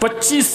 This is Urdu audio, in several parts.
25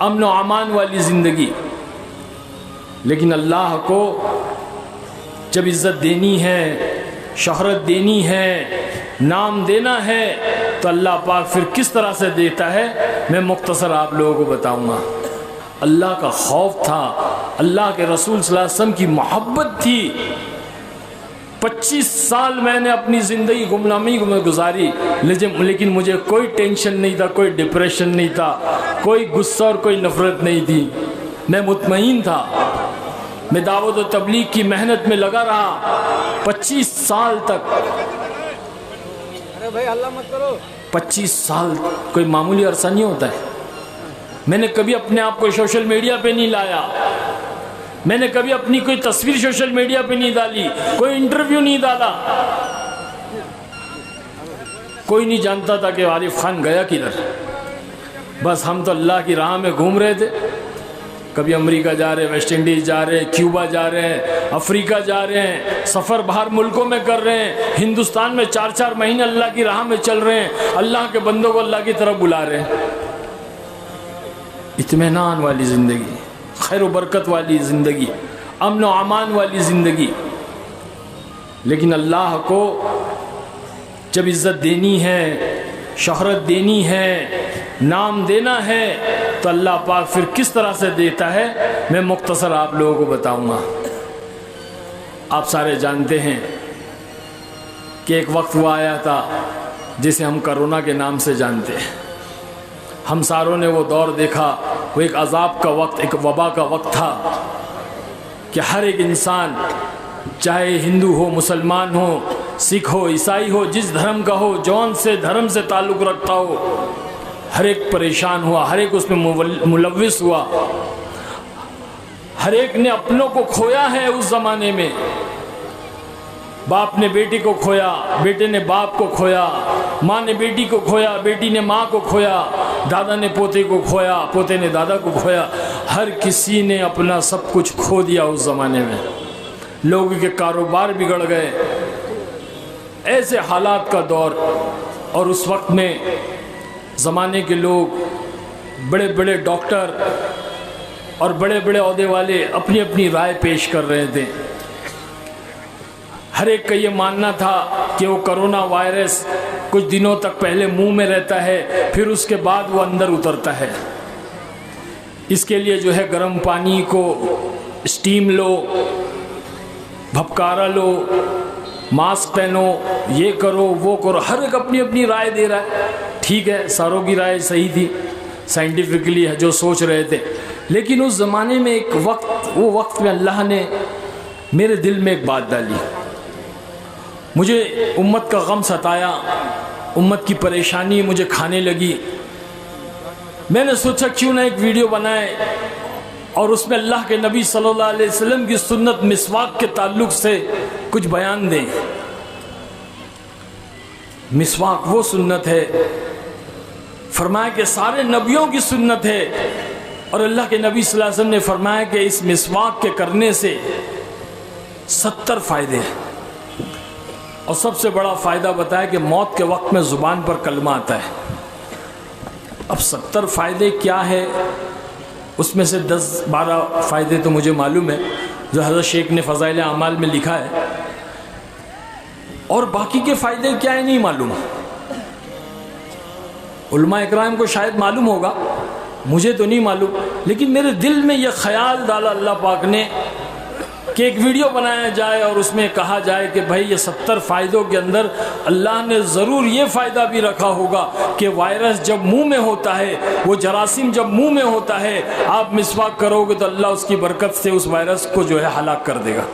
امن و امان والی زندگی. لیکن اللہ کو جب عزت دینی ہے، شہرت دینی ہے، نام دینا ہے تو اللہ پاک پھر کس طرح سے دیتا ہے میں مختصر آپ لوگوں کو بتاؤں گا. اللہ کا خوف تھا، اللہ کے رسول صلی اللہ علیہ وسلم کی محبت تھی. 25 سال میں نے اپنی زندگی غلامی میں گزاری، لیکن مجھے کوئی ٹینشن نہیں تھا، کوئی ڈپریشن نہیں تھا، کوئی غصہ اور کوئی نفرت نہیں تھی. میں مطمئن تھا. میں دعوت و تبلیغ کی محنت میں لگا رہا 25 سال تک. ارے بھائی اللہ مت کرو. 25 سال کوئی معمولی عرصہ نہیں ہوتا ہے. میں نے کبھی اپنے آپ کو سوشل میڈیا پہ نہیں لایا، میں نے کبھی اپنی کوئی تصویر سوشل میڈیا پہ نہیں ڈالی، کوئی انٹرویو نہیں ڈالا. کوئی نہیں جانتا تھا کہ عارف خان گیا کدھر. بس ہم تو اللہ کی راہ میں گھوم رہے تھے. کبھی امریکہ جا رہے ہیں، ویسٹ انڈیز جا رہے ہیں، کیوبا جا رہے ہیں، افریقہ جا رہے ہیں، سفر باہر ملکوں میں کر رہے ہیں. ہندوستان میں 4 مہینے اللہ کی راہ میں چل رہے ہیں. اللہ کے بندوں کو اللہ کی طرف بلا رہے ہیں. اطمینان والی زندگی، خیر و برکت والی زندگی، امن و امان والی زندگی. لیکن اللہ کو جب عزت دینی ہے، شہرت دینی ہے، نام دینا ہے تو اللہ پاک پھر کس طرح سے دیتا ہے میں مختصر آپ لوگوں کو بتاؤں گا. آپ سارے جانتے ہیں کہ ایک وقت وہ آیا تھا جسے ہم کرونا کے نام سے جانتے ہیں. ہم ساروں نے وہ دور دیکھا. وہ ایک عذاب کا وقت، ایک وبا کا وقت تھا کہ ہر ایک انسان، چاہے ہندو ہو، مسلمان ہو، سکھ ہو، عیسائی ہو، جس دھرم کا ہو، جون سے دھرم سے تعلق رکھتا ہو، ہر ایک پریشان ہوا، ہر ایک اس میں ملوث ہوا. ہر ایک نے اپنوں کو کھویا ہے. اس زمانے میں باپ نے بیٹی کو کھویا، بیٹے نے باپ کو کھویا، ماں نے بیٹی کو کھویا، بیٹی نے ماں کو کھویا، دادا نے پوتے کو کھویا، پوتے نے دادا کو کھویا. ہر کسی نے اپنا سب کچھ کھو دیا اس زمانے میں. لوگوں کے کاروبار بگڑ گئے. ایسے حالات کا دور. اور اس وقت میں زمانے کے لوگ، بڑے بڑے ڈاکٹر اور بڑے بڑے عہدے والے اپنی اپنی رائے پیش کر رہے تھے. ہر ایک کا یہ ماننا تھا کہ وہ کرونا وائرس کچھ دنوں تک پہلے منہ میں رہتا ہے، پھر اس کے بعد وہ اندر اترتا ہے. اس کے لیے جو ہے گرم پانی کو اسٹیم لو، بھپکارا لو، ماسک پہنو، یہ کرو وہ کرو. ہر ایک اپنی اپنی رائے دے رہا ہے. ٹھیک ہے، ساروں کی رائے صحیح تھی، سائنٹیفکلی جو سوچ رہے تھے. لیکن اس زمانے میں ایک وقت، وہ وقت میں اللہ نے میرے دل میں ایک بات ڈالی. مجھے امت کا غم ستایا، امت کی پریشانی مجھے کھانے لگی. میں نے سوچا کیوں نہ ایک ویڈیو بنائے اور اس میں اللہ کے نبی صلی اللہ علیہ وسلم کی سنت مسواک کے تعلق سے کچھ بیان دیں. مسواک وہ سنت ہے، فرمایا کہ سارے نبیوں کی سنت ہے. اور اللہ کے نبی صلی اللہ علیہ وسلم نے فرمایا کہ اس مسواک کے کرنے سے 70 فائدے ہیں. اور سب سے بڑا فائدہ بتایا کہ موت کے وقت میں زبان پر کلمہ آتا ہے. اب 70 فائدے کیا ہے؟ اس میں سے 10-12 فائدے تو مجھے معلوم ہے جو حضرت شیخ نے فضائل اعمال میں لکھا ہے، اور باقی کے فائدے کیا ہے نہیں معلوم. علماء اکرام کو شاید معلوم ہوگا، مجھے تو نہیں معلوم. لیکن میرے دل میں یہ خیال ڈالا اللہ پاک نے کہ ایک ویڈیو بنایا جائے اور اس میں کہا جائے کہ بھائی یہ 70 فائدوں کے اندر اللہ نے ضرور یہ فائدہ بھی رکھا ہوگا کہ وائرس جب منہ میں ہوتا ہے، وہ جراثیم جب منہ میں ہوتا ہے، آپ مسواک کرو گے تو اللہ اس کی برکت سے اس وائرس کو جو ہے ہلاک کر دے گا.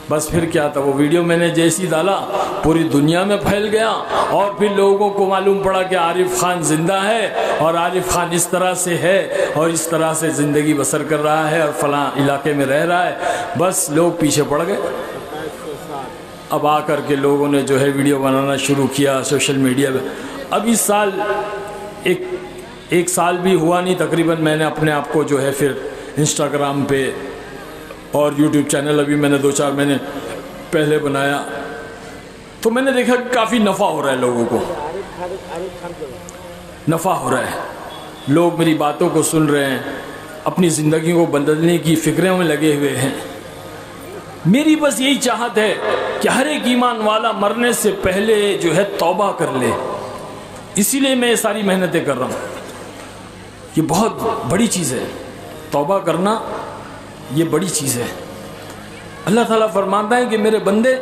بس پھر کیا تھا، وہ ویڈیو میں نے جیسی ڈالا پوری دنیا میں پھیل گیا. اور پھر لوگوں کو معلوم پڑا کہ عارف خان زندہ ہے اور عارف خان اس طرح سے ہے اور اس طرح سے زندگی بسر کر رہا ہے اور فلاں علاقے میں رہ رہا ہے. بس لوگ پیچھے پڑ گئے. اب آ کر کے لوگوں نے جو ہے ویڈیو بنانا شروع کیا سوشل میڈیا پہ. اب اس سال ایک سال بھی ہوا نہیں تقریباً، میں نے اپنے آپ کو جو ہے پھر انسٹاگرام پہ اور یوٹیوب چینل ابھی میں نے 2-4 مہینے پہلے بنایا، تو میں نے دیکھا کہ کافی نفع ہو رہا ہے، لوگوں کو نفع ہو رہا ہے. لوگ میری باتوں کو سن رہے ہیں، اپنی زندگی کو بدلنے کی فکروں میں لگے ہوئے ہیں۔ میری بس یہی چاہت ہے کہ ہر ایک ایمان والا مرنے سے پہلے جو ہے توبہ کر لے، اسی لیے میں یہ ساری محنتیں کر رہا ہوں۔ یہ بہت بڑی چیز ہے، توبہ کرنا یہ بڑی چیز ہے۔ اللہ تعالیٰ فرماتا ہے کہ میرے بندے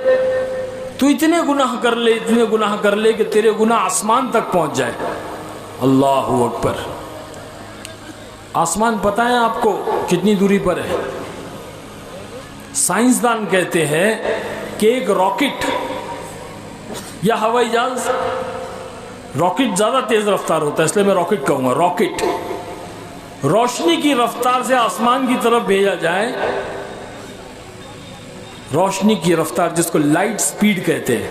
تو اتنے گناہ کر لے، اتنے گناہ کر لے کہ تیرے گناہ آسمان تک پہنچ جائے۔ اللہ اکبر۔ آسمان پتہ ہے آپ کو کتنی دوری پر ہے؟ سائنسدان کہتے ہیں کہ ایک راکٹ یا ہوائی جہاز، راکٹ زیادہ تیز رفتار ہوتا ہے اس لیے میں راکٹ کہوں گا، راکٹ روشنی کی رفتار سے آسمان کی طرف بھیجا جائے، روشنی کی رفتار جس کو لائٹ سپیڈ کہتے ہیں،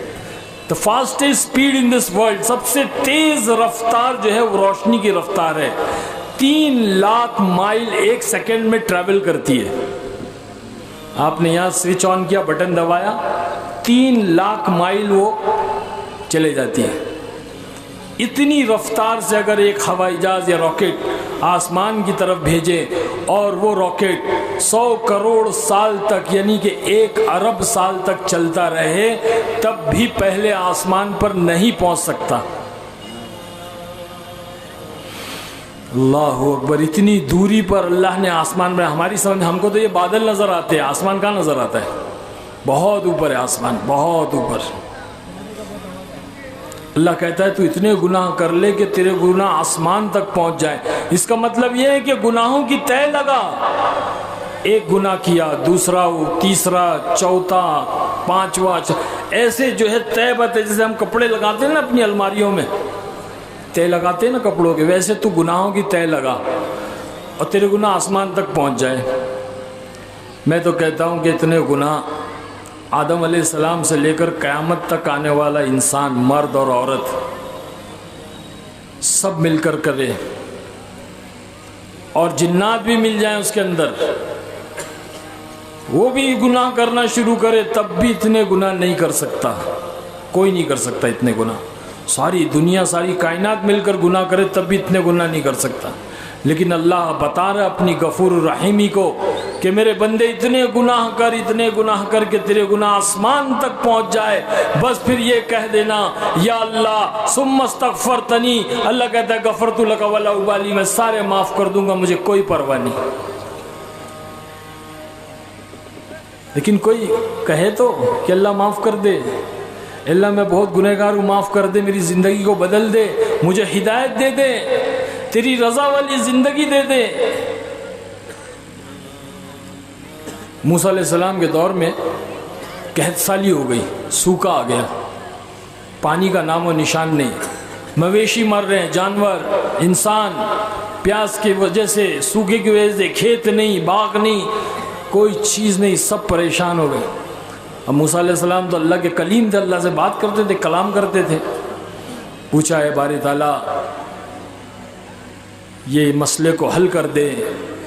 the fastest speed in this world، سب سے تیز رفتار جو ہے وہ روشنی کی رفتار ہے، 3 لاکھ مائل ایک سیکنڈ میں ٹریول کرتی ہے۔ آپ نے یہاں سوئچ آن کیا، بٹن دبایا، 3 لاکھ مائل وہ چلے جاتی ہے۔ اتنی رفتار سے اگر ایک ہوائی جہاز یا راکٹ آسمان کی طرف بھیجے اور وہ راکٹ 100 کروڑ سال تک یعنی کہ 1 ارب سال تک چلتا رہے تب بھی پہلے آسمان پر نہیں پہنچ سکتا۔ اللہ اکبر۔ اتنی دوری پر اللہ نے آسمان میں، ہماری سمجھ، ہم کو تو یہ بادل نظر آتے ہیں، آسمان کہاں نظر آتا ہے؟ بہت اوپر ہے آسمان، بہت اوپر۔ اللہ کہتا ہے تو اتنے گناہ کر لے کہ تیرے گناہ آسمان تک پہنچ جائے۔ اس کا مطلب یہ ہے کہ گناہوں کی طے لگا، ایک گناہ کیا، دوسرا، تیسرا، چوتھا، پانچواں، ایسے جو ہے طے بتے، جیسے ہم کپڑے لگاتے ہیں نا اپنی الماریوں میں، طے لگاتے ہیں نا کپڑوں کے، ویسے تو گناہوں کی طے لگا اور تیرے گناہ آسمان تک پہنچ جائے۔ میں تو کہتا ہوں کہ اتنے گناہ آدم علیہ السلام سے لے کر قیامت تک آنے والا انسان، مرد اور عورت، سب مل کر کرے، اور جنات بھی مل جائیں اس کے اندر، وہ بھی گناہ کرنا شروع کرے تب بھی اتنے گناہ نہیں کر سکتا، کوئی نہیں کر سکتا اتنے گناہ۔ ساری دنیا، ساری کائنات مل کر گناہ کرے تب بھی اتنے گناہ نہیں کر سکتا۔ لیکن اللہ بتا رہا اپنی غفور الرحیمی کو کہ میرے بندے اتنے گناہ کر کے تیرے گناہ آسمان تک پہنچ جائے، بس پھر یہ کہہ دینا یا اللہ ثم استغفرتنی، اللہ کہتا ہے غفرت لک ولا ابالی، میں سارے معاف کر دوں گا، مجھے کوئی پرواہ نہیں۔ لیکن کوئی کہے تو کہ اللہ معاف کر دے، اللہ میں بہت گنہگار ہوں، معاف کر دے، میری زندگی کو بدل دے، مجھے ہدایت دے دے، تیری رضا والی زندگی دے دے۔ موسیٰ علیہ السلام کے دور میں قحط سالی ہو گئی، سوکھا آ گیا، پانی کا نام و نشان نہیں، مویشی مر رہے ہیں، جانور، انسان، پیاس کی وجہ سے، سوکھے کی وجہ سے، کھیت نہیں، باغ نہیں، کوئی چیز نہیں، سب پریشان ہو گئے۔ اب موسیٰ علیہ السلام تو اللہ کے کلیم تھے، اللہ سے بات کرتے تھے، کلام کرتے تھے۔ پوچھا ہے باری تعالیٰ یہ مسئلے کو حل کر دے،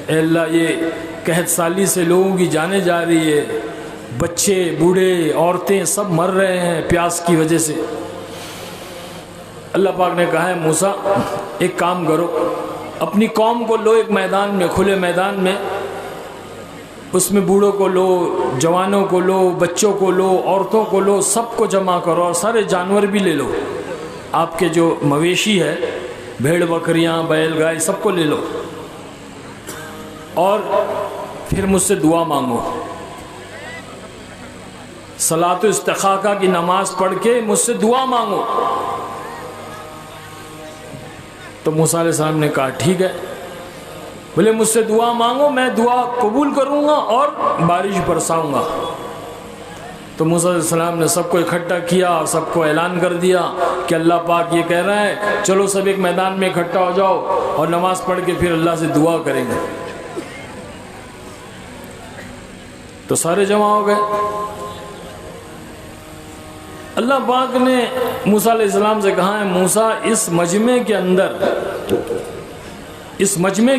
اے اللہ یہ قحط سالی سے لوگوں کی جانیں جا رہی ہے، بچے، بوڑھے، عورتیں سب مر رہے ہیں پیاس کی وجہ سے۔ اللہ پاک نے کہا ہے موسیٰ ایک کام کرو، اپنی قوم کو لو ایک میدان میں، کھلے میدان میں، اس میں بوڑھوں کو لو، جوانوں کو لو، بچوں کو لو، عورتوں کو لو، سب کو جمع کرو اور سارے جانور بھی لے لو، آپ کے جو مویشی ہے، بھیڑ بکریاں، بیل گائے، سب کو لے لو، اور پھر مجھ سے دعا مانگو، صلاۃ استخاقہ کی نماز پڑھ کے مجھ سے دعا مانگو۔ تو موسیٰ علیہ السلام نے کہا ٹھیک ہے، بولے مجھ سے دعا مانگو، میں دعا قبول کروں گا اور بارش برساؤں گا۔ تو موسیٰ علیہ السلام نے سب کو اکٹھا کیا اور سب کو اعلان کر دیا کہ اللہ پاک یہ کہہ رہا ہے چلو سب ایک میدان میں اکٹھا ہو جاؤ اور نماز پڑھ کے پھر اللہ سے دعا کریں گے۔ تو سارے جمع ہو گئے۔ اللہ پاک نے موسیٰ علیہ السلام سے کہا ہے موسیٰ اس مجمع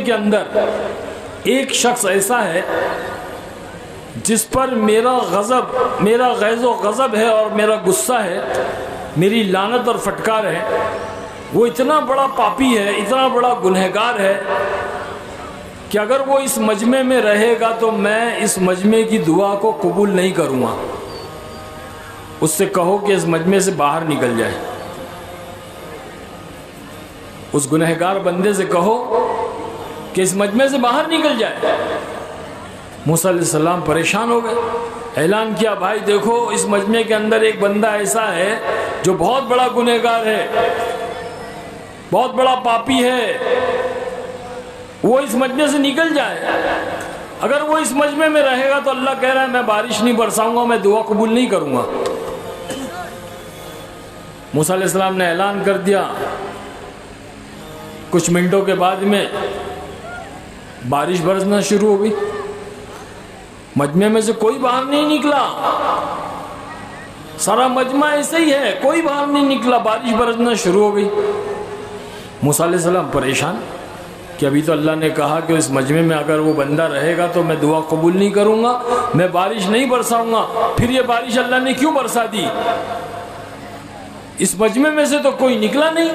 کے اندر ایک شخص ایسا ہے جس پر میرا غیظ و غضب ہے اور میرا غصہ ہے، میری لعنت اور فٹکار ہے، وہ اتنا بڑا پاپی ہے، اتنا بڑا گنہگار ہے کہ اگر وہ اس مجمع میں رہے گا تو میں اس مجمع کی دعا کو قبول نہیں کروں گا۔ اس سے کہو کہ اس مجمع سے باہر نکل جائے، اس گنہگار بندے سے کہو کہ اس مجمع سے باہر نکل جائے۔ موسیٰ علیہ السلام پریشان ہو گئے، اعلان کیا بھائی دیکھو اس مجمع کے اندر ایک بندہ ایسا ہے جو بہت بڑا گنہگار ہے، بہت بڑا پاپی ہے، وہ اس مجمع سے نکل جائے۔ اگر وہ اس مجمع میں رہے گا تو اللہ کہہ رہا ہے میں بارش نہیں برساؤں گا، میں دعا قبول نہیں کروں گا۔ موسیٰ علیہ السلام نے اعلان کر دیا، کچھ منٹوں کے بعد میں بارش برسنا شروع ہو گئی، مجمع میں سے کوئی باہر نہیں نکلا، سارا مجمع ایسے ہی ہے، کوئی باہر نہیں نکلا، بارش برسنا شروع ہو گئی۔ موسیٰ علیہ السلام پریشان کہ ابھی تو اللہ نے کہا کہ اس مجمع میں اگر وہ بندہ رہے گا تو میں دعا قبول نہیں کروں گا، میں بارش نہیں برساؤں گا، پھر یہ بارش اللہ نے کیوں برسا دی؟ اس مجمع میں سے تو کوئی نکلا نہیں،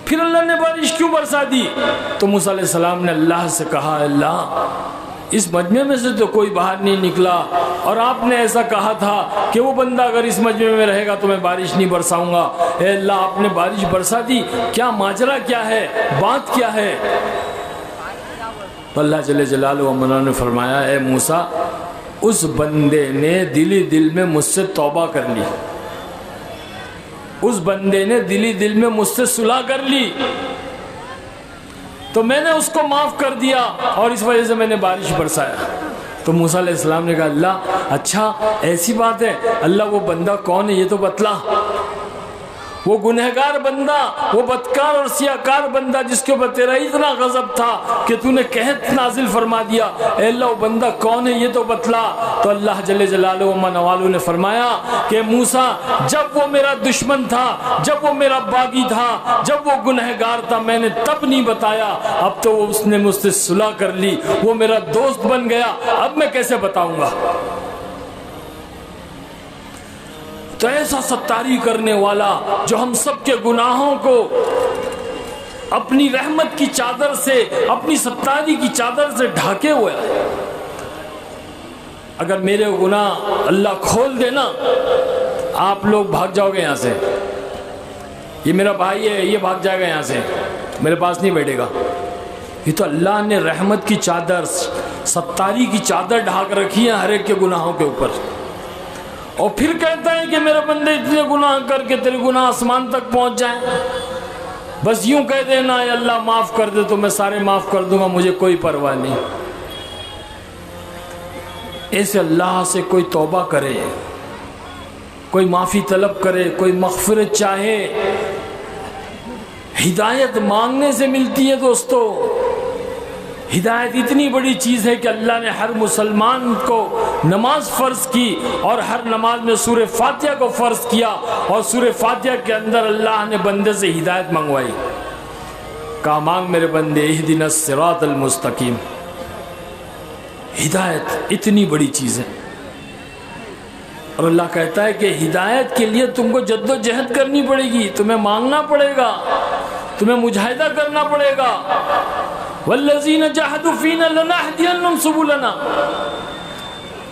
پھر اللہ نے بارش کیوں برسا دی؟ تو موسیٰ علیہ السلام نے اللہ سے کہا اللہ اس مجمع میں سے تو کوئی باہر نہیں نکلا، اور آپ نے ایسا کہا تھا کہ وہ بندہ اگر اس مجمع میں رہے گا تو میں بارش نہیں برساؤں گا، اے اللہ آپ نے بارش برسا دی، کیا ماجرا کیا ہے، بات کیا ہے؟ تو اللہ جل جلالہ و علا نے فرمایا اے موسیٰ اس بندے نے دلی دل میں مجھ سے توبہ کر لی، اس بندے نے دلی دل میں مجھ سے صلح کر لی، تو میں نے اس کو معاف کر دیا اور اس وجہ سے میں نے بارش برسایا۔ تو موسیٰ علیہ السلام نے کہا اللہ اچھا ایسی بات ہے، اللہ وہ بندہ کون ہے یہ تو بتلا، وہ گنہگار بندہ، وہ بدکار اور سیاکار بندہ جس کے اوپر تیرا اتنا غضب تھا کہ تو نے قحط نازل فرما دیا، اے اللہ وہ بندہ کون ہے یہ تو بتلا۔ تو اللہ جل جلالہ و منوالہ نے فرمایا کہ موسیٰ جب وہ میرا دشمن تھا، جب وہ میرا باغی تھا، جب وہ گنہگار تھا میں نے تب نہیں بتایا، اب تو اس نے مجھ سے صلح کر لی، وہ میرا دوست بن گیا، اب میں کیسے بتاؤں گا؟ تو ایسا ستاری کرنے والا جو ہم سب کے گناہوں کو اپنی رحمت کی چادر سے، اپنی ستاری کی چادر سے ڈھاکے ہوئے، اگر میرے گناہ اللہ کھول دے نا آپ لوگ بھاگ جاؤ گے یہاں سے، یہ میرا بھائی ہے یہ بھاگ جائے گا یہاں سے، میرے پاس نہیں بیٹھے گا۔ یہ تو اللہ نے رحمت کی چادر، ستاری کی چادر ڈھاک رکھی ہے ہر ایک کے گناہوں کے اوپر، اور پھر کہتا ہے کہ میرے بندے اتنے گناہ کر کے تیرے گناہ آسمان تک پہنچ جائیں، بس یوں کہہ دینا اے اللہ معاف کر دے تو میں سارے معاف کر دوں گا، مجھے کوئی پرواہ نہیں۔ ایسے اللہ سے کوئی توبہ کرے، کوئی معافی طلب کرے، کوئی مغفرت چاہے، ہدایت مانگنے سے ملتی ہے دوستو۔ ہدایت اتنی بڑی چیز ہے کہ اللہ نے ہر مسلمان کو نماز فرض کی، اور ہر نماز میں سورہ فاتحہ کو فرض کیا، اور سورہ فاتحہ کے اندر اللہ نے بندے سے ہدایت منگوائی، کہا مانگ میرے بندے اہدنا الصراط المستقیم۔ ہدایت اتنی بڑی چیز ہے، اور اللہ کہتا ہے کہ ہدایت کے لیے تم کو جد و جہد کرنی پڑے گی، تمہیں مانگنا پڑے گا، تمہیں مجاہدہ کرنا پڑے گا۔ والذین جاہدوا فینا لنہدینہم سبلنا،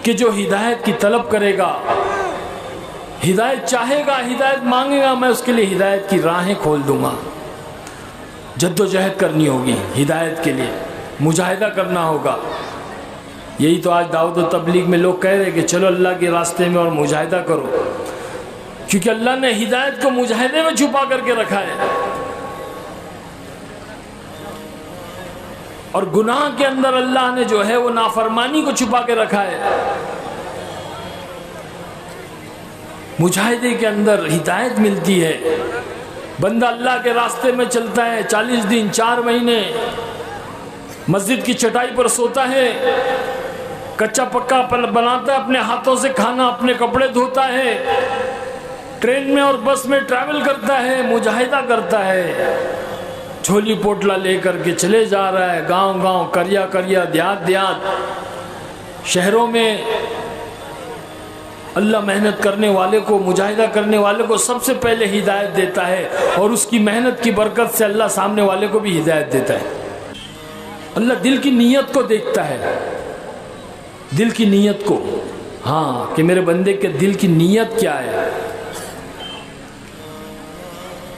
کہ جو ہدایت کی طلب کرے گا، ہدایت چاہے گا، ہدایت مانگے گا، میں اس کے لیے ہدایت کی راہیں کھول دوں گا۔ جد و جہد کرنی ہوگی ہدایت کے لیے، مجاہدہ کرنا ہوگا۔ یہی تو آج دعوت و تبلیغ میں لوگ کہہ رہے کہ چلو اللہ کے راستے میں اور مجاہدہ کرو، کیونکہ اللہ نے ہدایت کو مجاہدے میں چھپا کر کے رکھا ہے، اور گناہ کے اندر اللہ نے جو ہے وہ نافرمانی کو چھپا کے رکھا ہے۔ مجاہدے کے اندر ہدایت ملتی ہے، بندہ اللہ کے راستے میں چلتا ہے، 40 دن 4 مہینے مسجد کی چٹائی پر سوتا ہے، کچا پکا بناتا ہے، اپنے ہاتھوں سے کھانا، اپنے کپڑے دھوتا ہے، ٹرین میں اور بس میں ٹریول کرتا ہے، مجاہدہ کرتا ہے، جھولی پوٹلا لے کر کے چلے جا رہا ہے، گاؤں گاؤں، کریا کریا، دیہات دیہات، شہروں میں اللہ محنت کرنے والے کو، مجاہدہ کرنے والے کو سب سے پہلے ہدایت دیتا ہے، اور اس کی محنت کی برکت سے اللہ سامنے والے کو بھی ہدایت دیتا ہے۔ اللہ دل کی نیت کو دیکھتا ہے، دل کی نیت کو، ہاں کہ میرے بندے کے دل کی نیت کیا ہے۔